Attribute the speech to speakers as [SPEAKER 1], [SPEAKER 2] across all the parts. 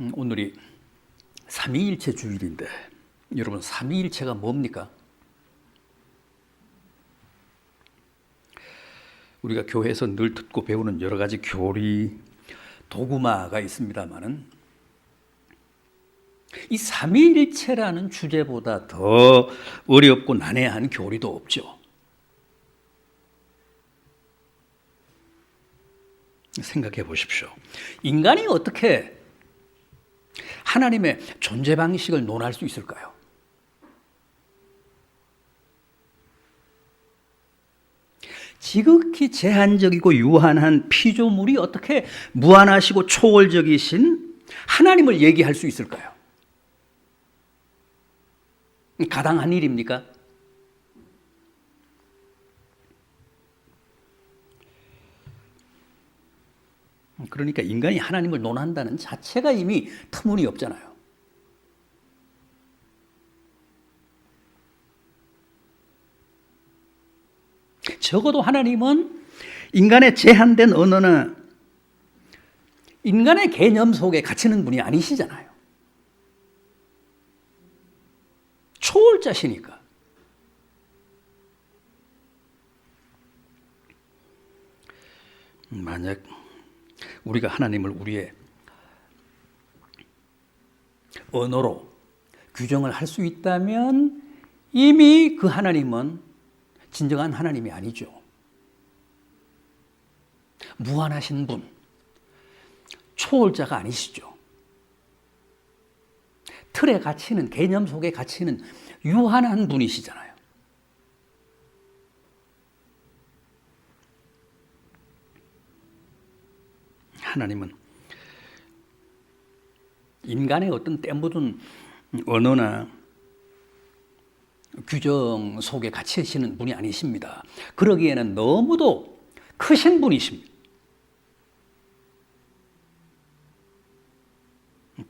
[SPEAKER 1] 오늘이 삼위일체 주일인데 여러분, 삼위일체가 뭡니까? 우리가 교회에서 늘 듣고 배우는 여러 가지 교리, 도구마가 있습니다만은 이 삼위일체라는 주제보다 더 어렵고 난해한 교리도 없죠. 생각해 보십시오. 인간이 어떻게 하나님의 존재 방식을 논할 수 있을까요? 지극히 제한적이고 유한한 피조물이 어떻게 무한하시고 초월적이신 하나님을 얘기할 수 있을까요? 가당한 일입니까? 그러니까 인간이 하나님을 논한다는 자체가 이미 터무니없잖아요. 적어도 하나님은 인간의 제한된 언어나 인간의 개념 속에 갇히는 분이 아니시잖아요. 초월자시니까. 만약 우리가 하나님을 우리의 언어로 규정을 할 수 있다면 이미 그 하나님은 진정한 하나님이 아니죠. 무한하신 분, 초월자가 아니시죠. 틀에 갇히는, 개념 속에 갇히는 유한한 분이시잖아요. 하나님은 인간의 어떤 때묻은 언어나 규정 속에 갇히시는 분이 아니십니다. 그러기에는 너무도 크신 분이십니다.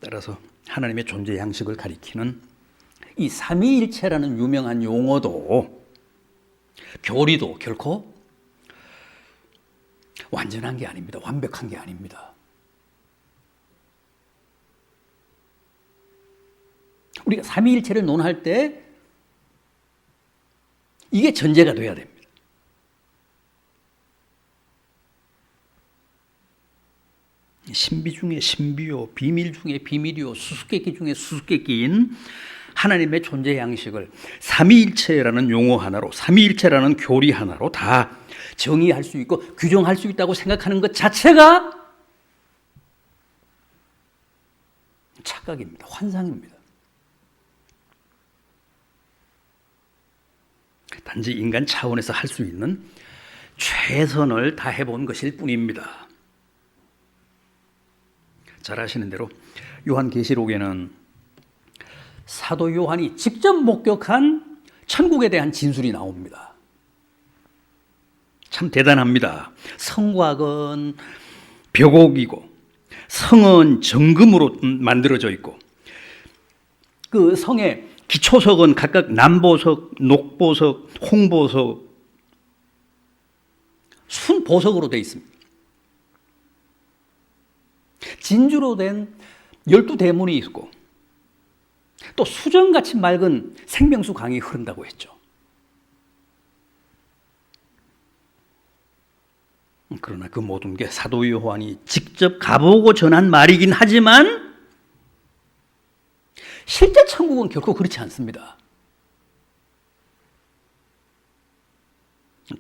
[SPEAKER 1] 따라서 하나님의 존재 양식을 가리키는 이 삼위일체라는 유명한 용어도, 교리도 결코 완전한 게 아닙니다. 완벽한 게 아닙니다. 우리가 삼위일체를 논할 때 이게 전제가 돼야 됩니다. 신비 중에 신비요, 비밀 중에 비밀이요, 수수께끼 중에 수수께끼인 하나님의 존재 양식을 삼위일체라는 용어 하나로, 삼위일체라는 교리 하나로 다 정의할 수 있고 규정할 수 있다고 생각하는 것 자체가 착각입니다. 환상입니다. 단지 인간 차원에서 할 수 있는 최선을 다해본 것일 뿐입니다. 잘 아시는 대로 요한계시록에는 사도 요한이 직접 목격한 천국에 대한 진술이 나옵니다. 참 대단합니다. 성곽은 벽옥이고 성은 정금으로 만들어져 있고 그 성의 기초석은 각각 남보석, 녹보석, 홍보석, 순보석으로 되어 있습니다. 진주로 된 12대문이 있고 또 수정같이 맑은 생명수 강이 흐른다고 했죠. 그러나 그 모든 게 사도 요한이 직접 가보고 전한 말이긴 하지만 실제 천국은 결코 그렇지 않습니다.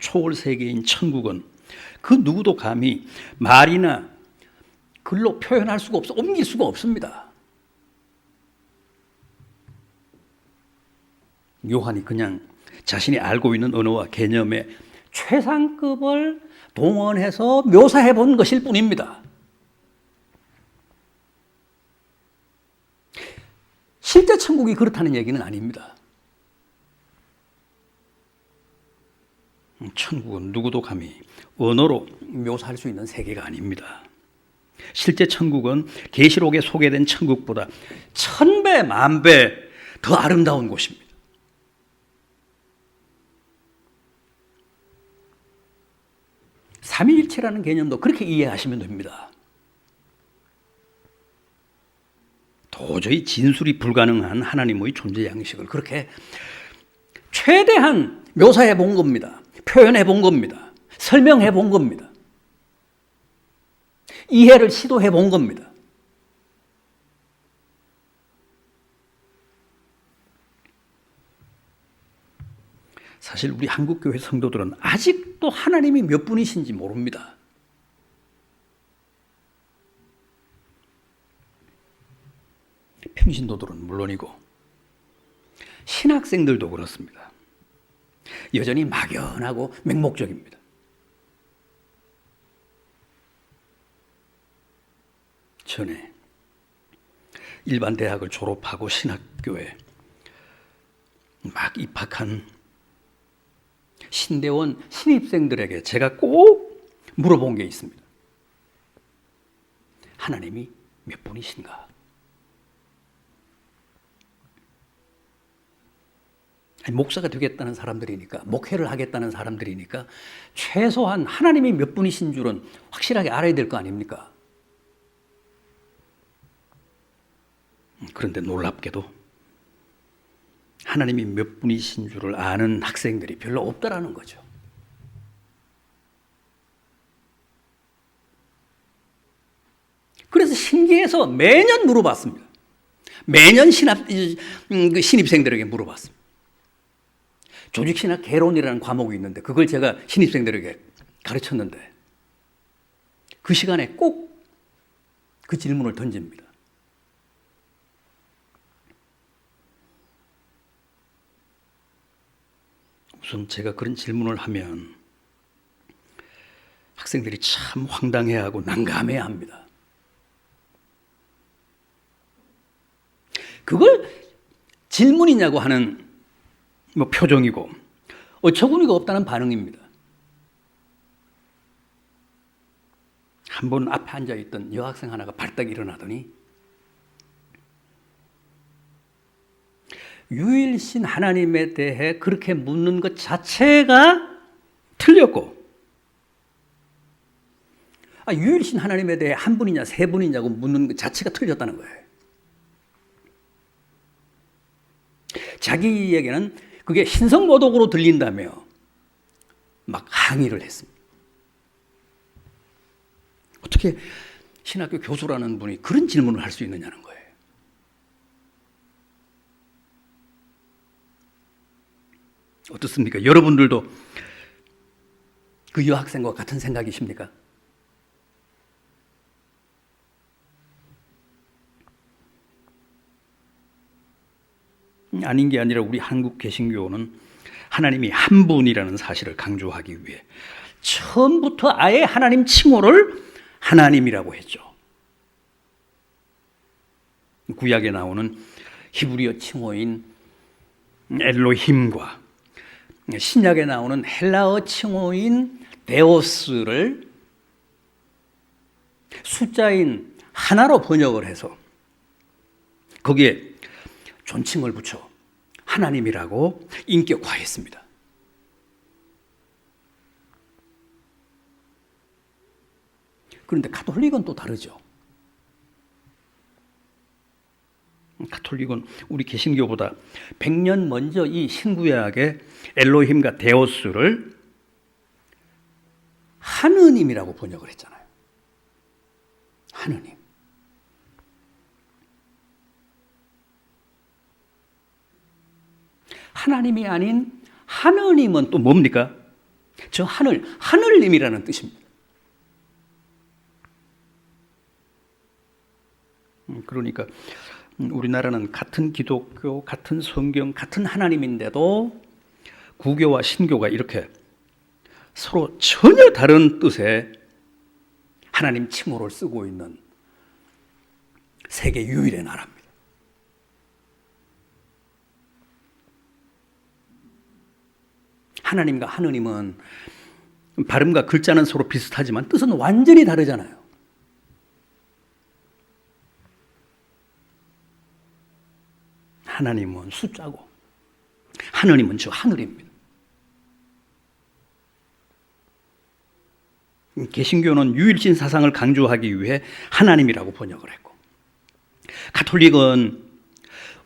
[SPEAKER 1] 초월 세계인 천국은 그 누구도 감히 말이나 글로 표현할 수가 없어, 옮길 수가 없습니다. 요한이 그냥 자신이 알고 있는 언어와 개념의 최상급을 동원해서 묘사해 본 것일 뿐입니다. 실제 천국이 그렇다는 얘기는 아닙니다. 천국은 누구도 감히 언어로 묘사할 수 있는 세계가 아닙니다. 실제 천국은 계시록에 소개된 천국보다 1000배, 10,000배 더 아름다운 곳입니다. 삼위일체라는 개념도 그렇게 이해하시면 됩니다. 도저히 진술이 불가능한 하나님의 존재 양식을 그렇게 최대한 묘사해 본 겁니다. 표현해 본 겁니다. 설명해 본 겁니다. 이해를 시도해 본 겁니다. 사실 우리 한국교회 성도들은 아직도 하나님이 몇 분이신지 모릅니다. 평신도들은 물론이고 신학생들도 그렇습니다. 여전히 막연하고 맹목적입니다. 전에 일반 대학을 졸업하고 신학교에 막 입학한 신대원 신입생들에게 제가 꼭 물어본 게 있습니다. 하나님이 몇 분이신가? 목사가 되겠다는 사람들이니까, 목회를 하겠다는 사람들이니까 최소한 하나님이 몇 분이신 줄은 확실하게 알아야 될 거 아닙니까? 그런데 놀랍게도 하나님이 몇 분이신 줄을 아는 학생들이 별로 없다라는 거죠. 그래서 신기해서 매년 물어봤습니다. 매년 신입생들에게 물어봤습니다. 조직신학 개론이라는 과목이 있는데 그걸 제가 신입생들에게 가르쳤는데 그 시간에 꼭 그 질문을 던집니다. 우선 제가 그런 질문을 하면 학생들이 참 황당해하고 난감해합니다. 그걸 질문이냐고 하는 표정이고 어처구니가 없다는 반응입니다. 한 번 앞에 앉아있던 여학생 하나가 발딱 일어나더니 유일신 하나님에 대해 그렇게 묻는 것 자체가 틀렸고 유일신 하나님에 대해 한 분이냐 세 분이냐고 묻는 것 자체가 틀렸다는 거예요. 자기에게는 그게 신성모독으로 들린다며 막 항의를 했습니다. 어떻게 신학교 교수라는 분이 그런 질문을 할 수 있느냐는 거예요. 어떻습니까? 여러분들도 그 여학생과 같은 생각이십니까? 아닌 게 아니라 우리 한국 개신교는 하나님이 한 분이라는 사실을 강조하기 위해 처음부터 아예 하나님 칭호를 하나님이라고 했죠. 구약에 나오는 히브리어 칭호인 엘로힘과 신약에 나오는 헬라어 칭호인 데오스를 숫자인 하나로 번역을 해서 거기에 존칭을 붙여 하나님이라고 인격화했습니다. 그런데 가톨릭은 또 다르죠. 가톨릭은 우리 개신교보다 100년 먼저 이 신구약의 엘로힘과 데오스를 하느님이라고 번역을 했잖아요. 하느님. 하나님이 아닌 하느님은 또 뭡니까? 저 하늘님이라는 뜻입니다. 그러니까 우리나라는 같은 기독교, 같은 성경, 같은 하나님인데도 구교와 신교가 이렇게 서로 전혀 다른 뜻의 하나님 칭호를 쓰고 있는 세계 유일의 나라입니다. 하나님과 하느님은 발음과 글자는 서로 비슷하지만 뜻은 완전히 다르잖아요. 하나님은 숫자고 하느님은 저 하늘입니다. 개신교는 유일신 사상을 강조하기 위해 하나님이라고 번역을 했고 가톨릭은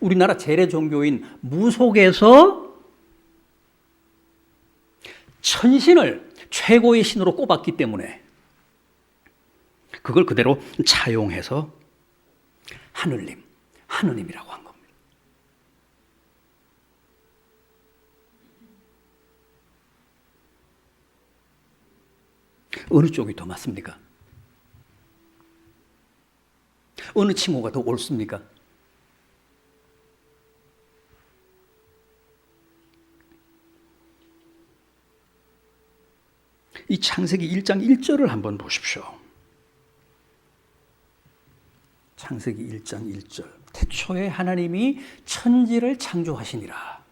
[SPEAKER 1] 우리나라 재래 종교인 무속에서 천신을 최고의 신으로 꼽았기 때문에 그걸 그대로 차용해서 하늘님, 하느님이라고 한 겁니다. 어느 쪽이 더 맞습니까? 어느 칭호가 더 옳습니까? 이 창세기 1장 1절을 한번 보십시오. 창세기 1장 1절. 태초에 하나님이 천지를 창조하시니라.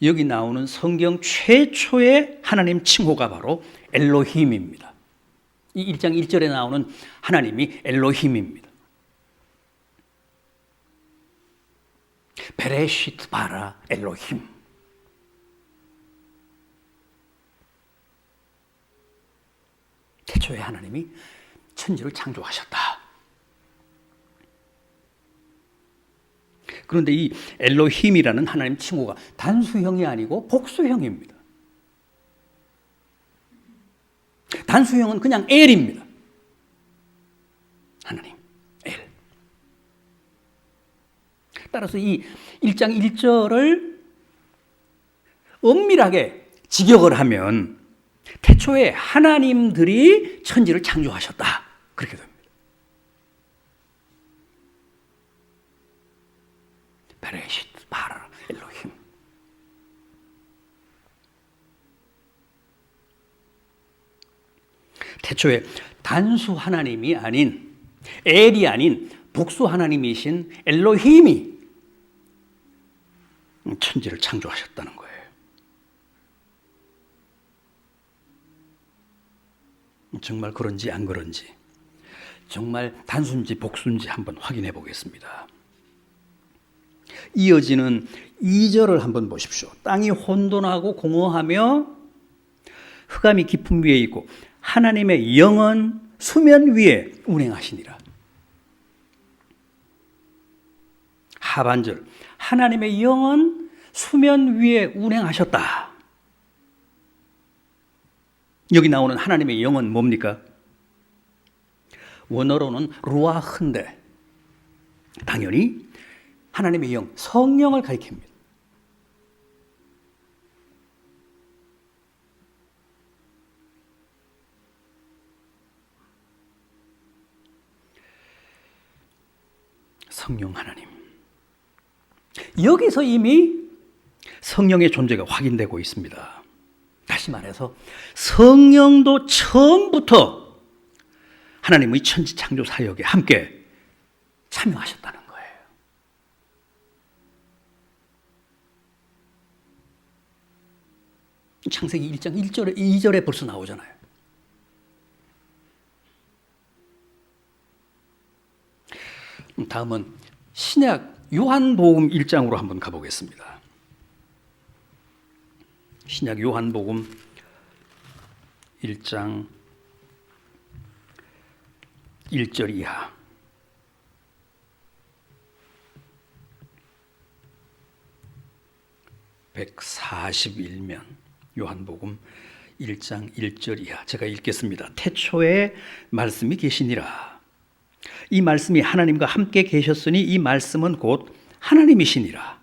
[SPEAKER 1] 여기 나오는 성경 최초의 하나님 칭호가 바로 엘로힘입니다. 이 1장 1절에 나오는 하나님이 엘로힘입니다. 베레시트 바라 엘로힘. 태초에 하나님이 천지를 창조하셨다. 그런데 이 엘로힘이라는 하나님 칭호가 단수형이 아니고 복수형입니다. 단수형은 그냥 엘입니다. 하나님, 엘. 따라서 이 1장 1절을 엄밀하게 직역을 하면 태초에 하나님들이 천지를 창조하셨다. 그렇게 됩니다. 베레시트 바라 엘로힘. 태초에 단수 하나님이 아닌 엘이 아닌 복수 하나님이신 엘로힘이 천지를 창조하셨다는 거예요. 정말 그런지 안 그런지, 정말 단수인지 복수인지 한번 확인해 보겠습니다. 이어지는 2절을 한번 보십시오. 땅이 혼돈하고 공허하며 흑암이 깊음 위에 있고 하나님의 영은 수면 위에 운행하시니라. 하반절, 하나님의 영은 수면 위에 운행하셨다. 여기 나오는 하나님의 영은 뭡니까? 원어로는 루아흐인데 당연히 하나님의 영, 성령을 가리킵니다. 성령 하나님. 여기서 이미 성령의 존재가 확인되고 있습니다. 다시 말해서 성령도 처음부터 하나님의 천지 창조 사역에 함께 참여하셨다는 거예요. 창세기 1장 1절에 2절에 벌써 나오잖아요. 다음은 신약 요한복음 1장으로 한번 가보겠습니다. 신약 요한복음 1장 1절 이하. (141면) 요한복음 1장 1절 이하. 제가 읽겠습니다. 태초에 말씀이 계시니라. 이 말씀이 하나님과 함께 계셨으니 이 말씀은 곧 하나님이시니라.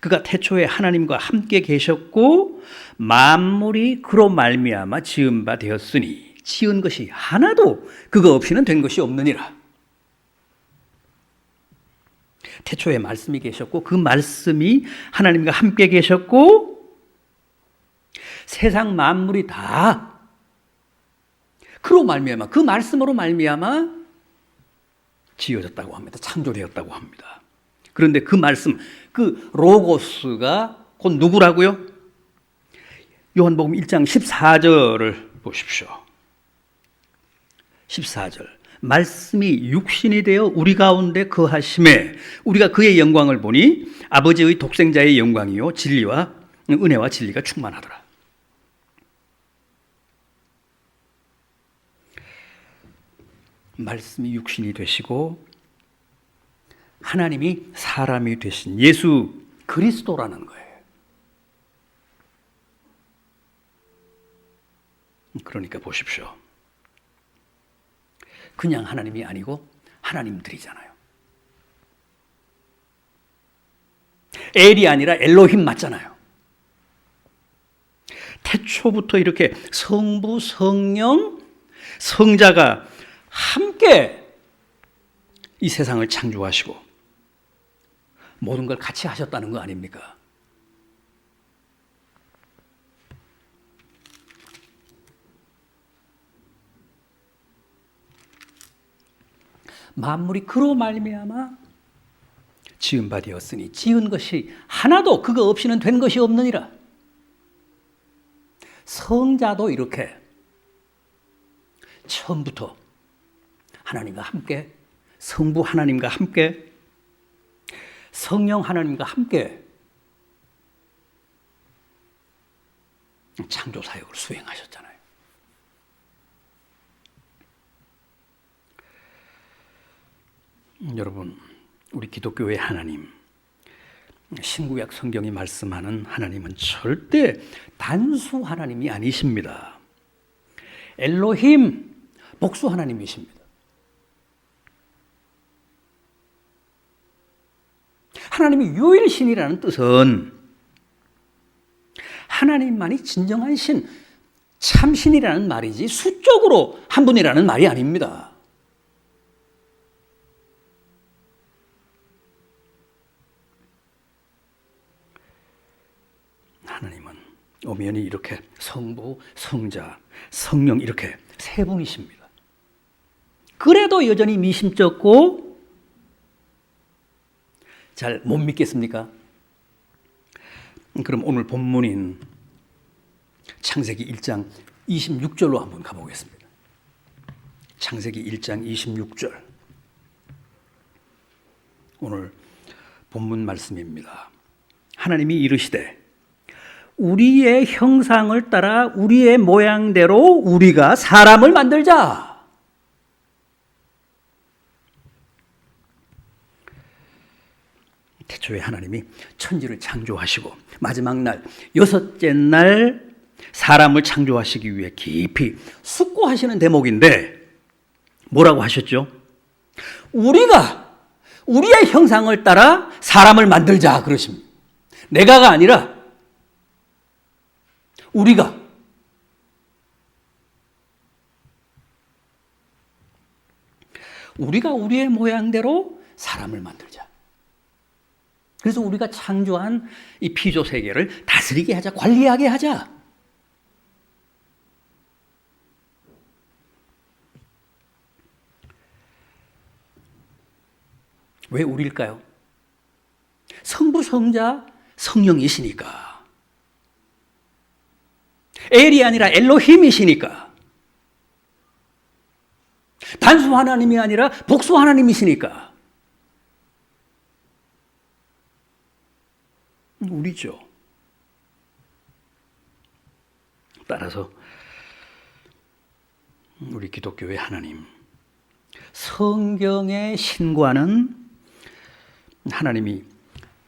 [SPEAKER 1] 그가 태초에 하나님과 함께 계셨고 만물이 그로 말미암아 지은 바 되었으니 지은 것이 하나도 그거 없이는 된 것이 없느니라. 태초에 말씀이 계셨고 그 말씀이 하나님과 함께 계셨고 세상 만물이 다 그로 말미암아, 그 말씀으로 말미암아 지어졌다고 합니다. 창조되었다고 합니다. 그런데 그 말씀, 그 로고스가 곧 누구라고요? 요한복음 1장 14절을 보십시오. 14절. 말씀이 육신이 되어 우리 가운데 거하심에 우리가 그의 영광을 보니 아버지의 독생자의 영광이요 진리와 은혜와 진리가 충만하더라. 말씀이 육신이 되시고 하나님이 사람이 되신 예수 그리스도라는 거예요. 그러니까 보십시오. 그냥 하나님이 아니고 하나님들이잖아요. 엘이 아니라 엘로힘 맞잖아요. 태초부터 이렇게 성부, 성령, 성자가 함께 이 세상을 창조하시고 모든 걸 같이 하셨다는 거 아닙니까? 만물이 그로 말미암아 지은 바 되었으니 지은 것이 하나도 그거 없이는 된 것이 없느니라. 성자도 이렇게 처음부터 하나님과 함께, 성부 하나님과 함께, 성령 하나님과 함께 창조 사역을 수행하셨잖아요. 여러분, 우리 기독교의 하나님, 신구약 성경이 말씀하는 하나님은 절대 단수 하나님이 아니십니다. 엘로힘, 복수 하나님이십니다. 하나님이 유일신이라는 뜻은 하나님만이 진정한 신, 참신이라는 말이지 수적으로 한 분이라는 말이 아닙니다. 하나님은 엄연히 이렇게 성부, 성자, 성령 이렇게 세 분이십니다. 그래도 여전히 미심쩍고 잘 못 믿겠습니까? 그럼 오늘 본문인 창세기 1장 26절로 한번 가보겠습니다. 창세기 1장 26절. 오늘 본문 말씀입니다. 하나님이 이르시되 우리의 형상을 따라 우리의 모양대로 우리가 사람을 만들자. 태초에 하나님이 천지를 창조하시고 마지막 날, 여섯째 날 사람을 창조하시기 위해 깊이 숙고하시는 대목인데 뭐라고 하셨죠? 우리가 우리의 형상을 따라 사람을 만들자 그러십니다. 내가가 아니라 우리가 우리의 모양대로 사람을 만들자. 그래서 우리가 창조한 이 피조 세계를 다스리게 하자, 관리하게 하자. 왜 우리일까요? 성부, 성자, 성령이시니까. 엘이 아니라 엘로힘이시니까. 단수 하나님이 아니라 복수 하나님이시니까. 우리죠. 따라서 우리 기독교의 하나님, 성경에 신구하는 하나님이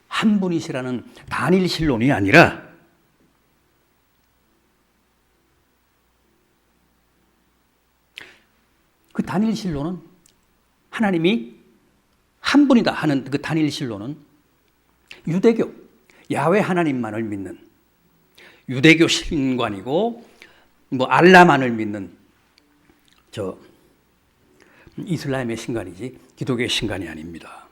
[SPEAKER 1] 한 분이시라는 단일 신론이 아니라 그 단일 신론은 하나님이 한 분이다 하는 그 단일 신론은 유대교, 야훼 하나님만을 믿는 유대교 신관이고 뭐 알라만을 믿는 저 이슬람의 신관이지 기독교의 신관이 아닙니다.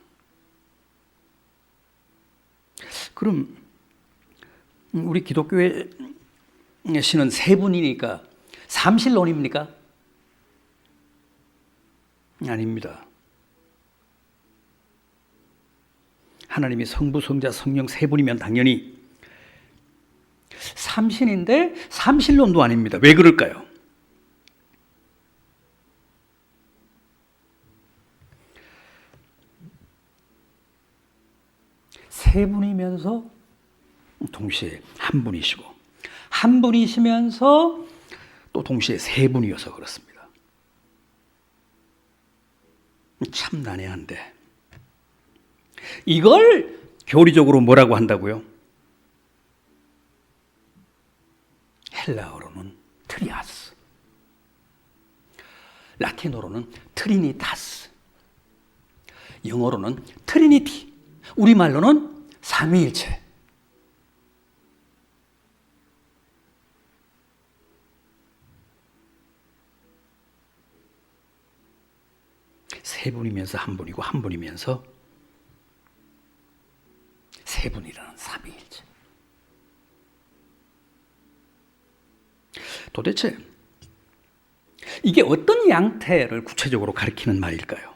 [SPEAKER 1] 그럼 우리 기독교의 신은 세 분이니까 삼신론입니까? 아닙니다. 하나님이 성부, 성자, 성령 세 분이면 당연히 삼신인데 삼신론도 아닙니다. 왜 그럴까요? 세 분이면서 동시에 한 분이시고 한 분이시면서 또 동시에 세 분이어서 그렇습니다. 참 난해한데 이걸 교리적으로 뭐라고 한다고요? 헬라어로는 트리아스, 라틴어로는 트리니타스, 영어로는 트리니티, 우리말로는 삼위일체. 세 분이면서 한 분이고 한 분이면서 세 분이라는 삼위일체. 도대체 이게 어떤 양태를 구체적으로 가리키는 말일까요?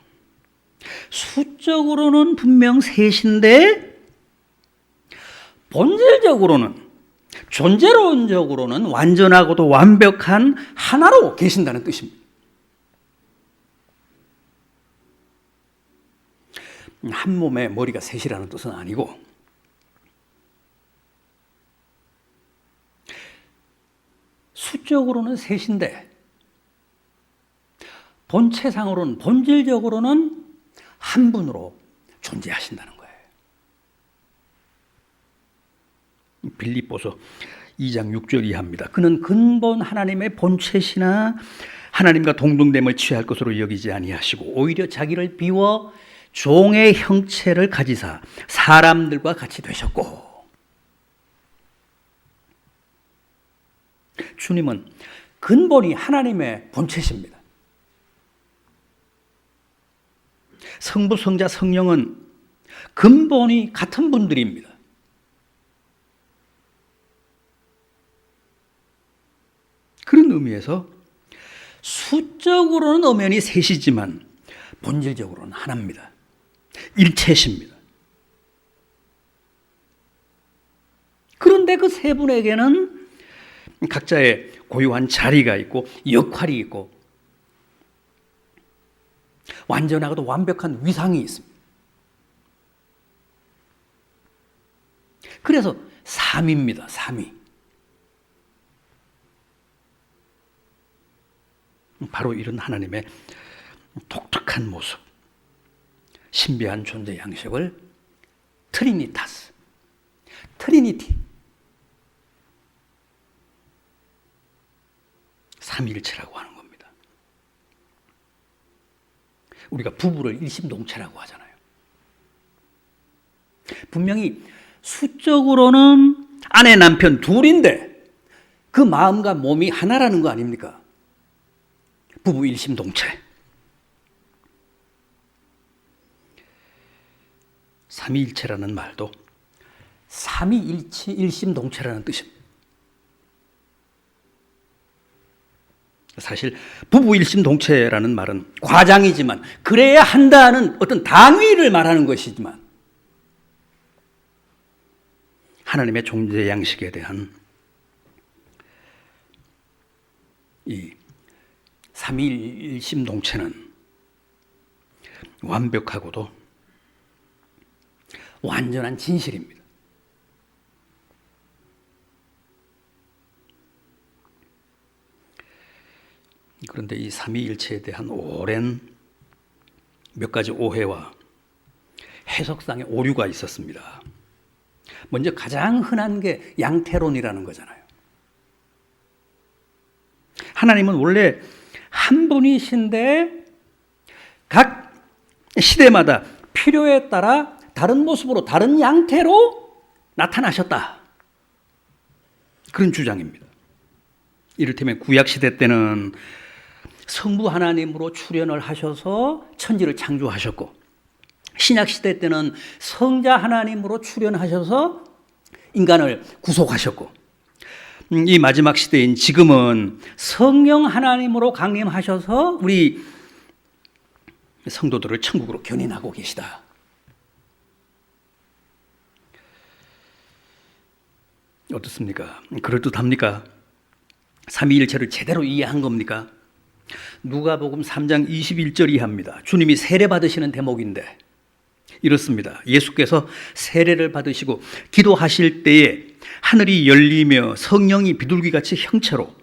[SPEAKER 1] 수적으로는 분명 셋인데 본질적으로는, 존재론적으로는 완전하고도 완벽한 하나로 계신다는 뜻입니다. 한 몸에 머리가 셋이라는 뜻은 아니고 수적으로는 셋인데 본체상으로는, 본질적으로는 한 분으로 존재하신다는 거예요. 빌립보서 2장 6절 이하입니다. 그는 근본 하나님의 본체시나 하나님과 동등됨을 취할 것으로 여기지 아니하시고 오히려 자기를 비워 종의 형체를 가지사 사람들과 같이 되셨고, 주님은 근본이 하나님의 본체십니다. 성부, 성자, 성령은 근본이 같은 분들입니다. 그런 의미에서 수적으로는 엄연히 셋이지만 본질적으로는 하나입니다. 일체십니다. 그런데 그 세 분에게는 각자의 고유한 자리가 있고 역할이 있고 완전하고도 완벽한 위상이 있습니다. 그래서 삼위입니다. 삼위. 바로 이런 하나님의 독특한 모습, 신비한 존재 양식을 트리니타스, 트리니티, 삼위일체라고 하는 겁니다. 우리가 부부를 일심동체라고 하잖아요. 분명히 수적으로는 아내 남편 둘인데 그 마음과 몸이 하나라는 거 아닙니까? 부부 일심동체. 삼위일체라는 말도 삼위일체 일심동체라는 뜻입니다. 사실 부부 일심동체라는 말은 과장이지만 그래야 한다는 어떤 당위를 말하는 것이지만 하나님의 존재 양식에 대한 이 삼위일심동체는 완벽하고도 완전한 진실입니다. 그런데 이 삼위일체에 대한 오랜 몇 가지 오해와 해석상의 오류가 있었습니다. 먼저 가장 흔한 게 양태론이라는 거잖아요. 하나님은 원래 한 분이신데 각 시대마다 필요에 따라 다른 모습으로, 다른 양태로 나타나셨다. 그런 주장입니다. 이를테면 구약시대 때는 성부 하나님으로 출현을 하셔서 천지를 창조하셨고, 신약시대 때는 성자 하나님으로 출현하셔서 인간을 구속하셨고, 이 마지막 시대인 지금은 성령 하나님으로 강림하셔서 우리 성도들을 천국으로 견인하고 계시다. 어떻습니까? 그럴듯합니까? 삼위일체를 제대로 이해한 겁니까? 누가복음 3장 21절 이하입니다. 주님이 세례 받으시는 대목인데 이렇습니다. 예수께서 세례를 받으시고 기도하실 때에 하늘이 열리며 성령이 비둘기같이 형체로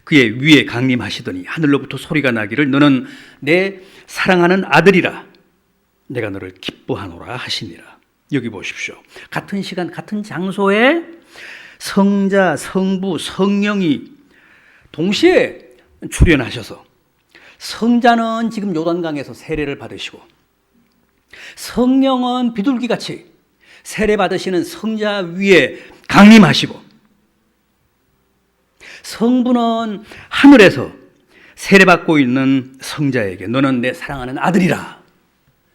[SPEAKER 1] 그의 위에 강림하시더니 하늘로부터 소리가 나기를 너는 내 사랑하는 아들이라 내가 너를 기뻐하노라 하시니라. 여기 보십시오. 같은 시간 같은 장소에 성자, 성부, 성령이 동시에 출현하셔서 성자는 지금 요단강에서 세례를 받으시고 성령은 비둘기같이 세례 받으시는 성자 위에 강림하시고 성부는 하늘에서 세례받고 있는 성자에게 너는 내 사랑하는 아들이라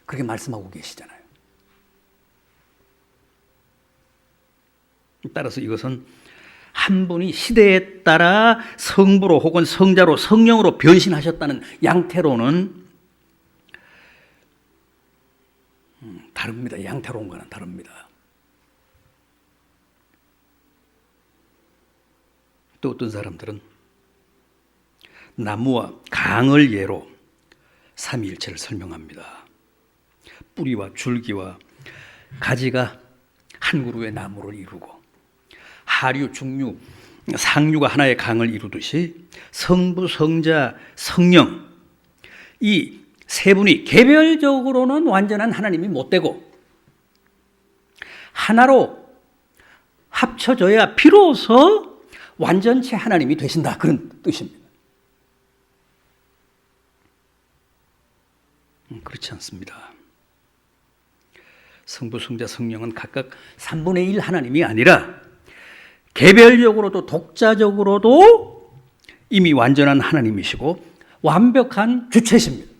[SPEAKER 1] 그렇게 말씀하고 계시잖아요. 따라서 이것은 한 분이 시대에 따라 성부로 혹은 성자로 성령으로 변신하셨다는 양태로는 다릅니다. 양태론과는 다릅니다. 또 어떤 사람들은 나무와 강을 예로 삼위일체를 설명합니다. 뿌리와 줄기와 가지가 한 그루의 나무를 이루고 하류, 중류, 상류가 하나의 강을 이루듯이 성부, 성자, 성령 이 세 분이 개별적으로는 완전한 하나님이 못 되고 하나로 합쳐져야 비로소 완전체 하나님이 되신다. 그런 뜻입니다. 그렇지 않습니다. 성부, 성자, 성령은 각각 3분의 1 하나님이 아니라 개별적으로도 독자적으로도 이미 완전한 하나님이시고 완벽한 주체십니다.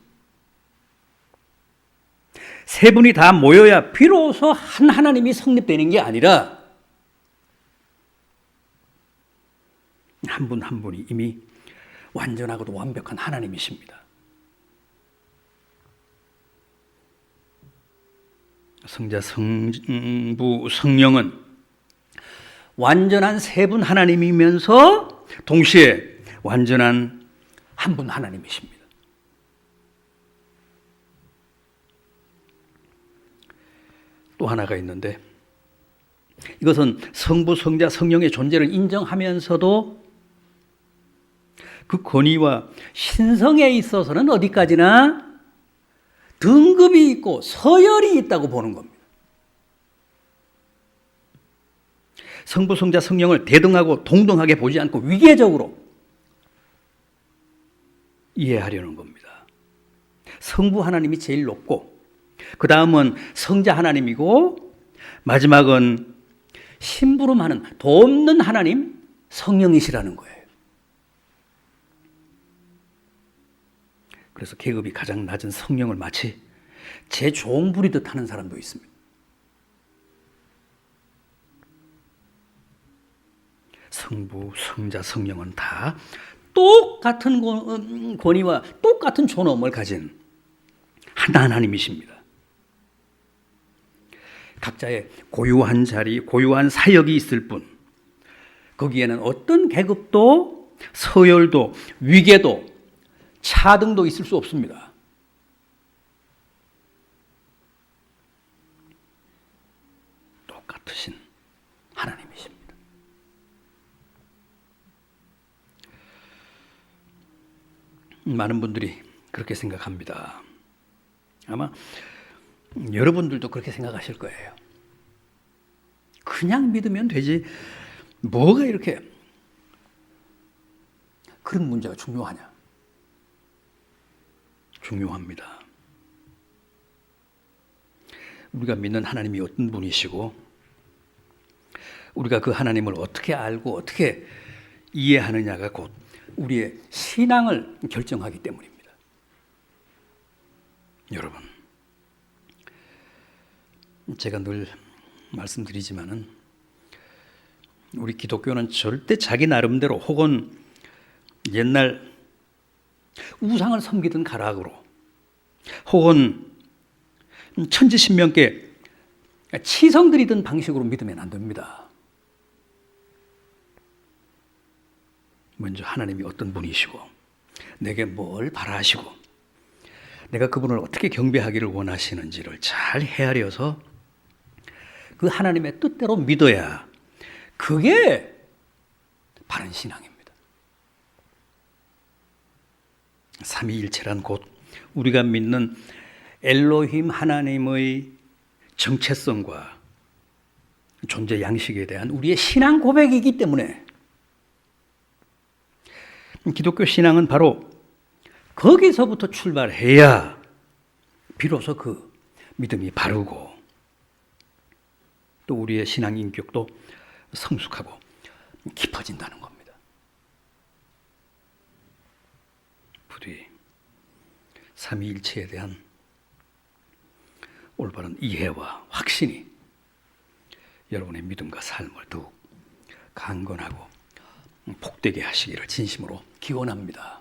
[SPEAKER 1] 세 분이 다 모여야 비로소 한 하나님이 성립되는 게 아니라 한 분 한 분이 이미 완전하고도 완벽한 하나님이십니다. 성자, 성부, 성령은 완전한 세 분 하나님이면서 동시에 완전한 한 분 하나님이십니다. 또 하나가 있는데 이것은 성부, 성자, 성령의 존재를 인정하면서도 그 권위와 신성에 있어서는 어디까지나 등급이 있고 서열이 있다고 보는 겁니다. 성부, 성자, 성령을 대등하고 동등하게 보지 않고 위계적으로 이해하려는 겁니다. 성부 하나님이 제일 높고 그 다음은 성자 하나님이고 마지막은 심부름하는 돕는 하나님 성령이시라는 거예요. 그래서 계급이 가장 낮은 성령을 마치 제 좋은 부리듯 하는 사람도 있습니다. 성부, 성자, 성령은 다 똑같은 권위와 똑같은 존엄을 가진 하나님이십니다. 각자의 고유한 자리, 고유한 사역이 있을 뿐 거기에는 어떤 계급도 서열도 위계도 차등도 있을 수 없습니다. 똑같으신 하나님이십니다. 많은 분들이 그렇게 생각합니다. 아마 여러분들도 그렇게 생각하실 거예요. 그냥 믿으면 되지 뭐가 이렇게 그런 문제가 중요하냐? 중요합니다. 우리가 믿는 하나님이 어떤 분이시고 우리가 그 하나님을 어떻게 알고 어떻게 이해하느냐가 곧 우리의 신앙을 결정하기 때문입니다. 여러분, 제가 늘 말씀드리지만은 우리 기독교는 절대 자기 나름대로 혹은 옛날 우상을 섬기던 가락으로 혹은 천지신명께 치성 드리던 방식으로 믿으면 안 됩니다. 먼저 하나님이 어떤 분이시고 내게 뭘 바라시고 내가 그분을 어떻게 경배하기를 원하시는지를 잘 헤아려서 그 하나님의 뜻대로 믿어야 그게 바른 신앙입니다. 삼위일체란 곧 우리가 믿는 엘로힘 하나님의 정체성과 존재 양식에 대한 우리의 신앙 고백이기 때문에 기독교 신앙은 바로 거기서부터 출발해야 비로소 그 믿음이 바르고 또 우리의 신앙 인격도 성숙하고 깊어진다는 겁니다. 부디 삼위일체에 대한 올바른 이해와 확신이 여러분의 믿음과 삶을 더욱 강건하고 복되게 하시기를 진심으로 기원합니다.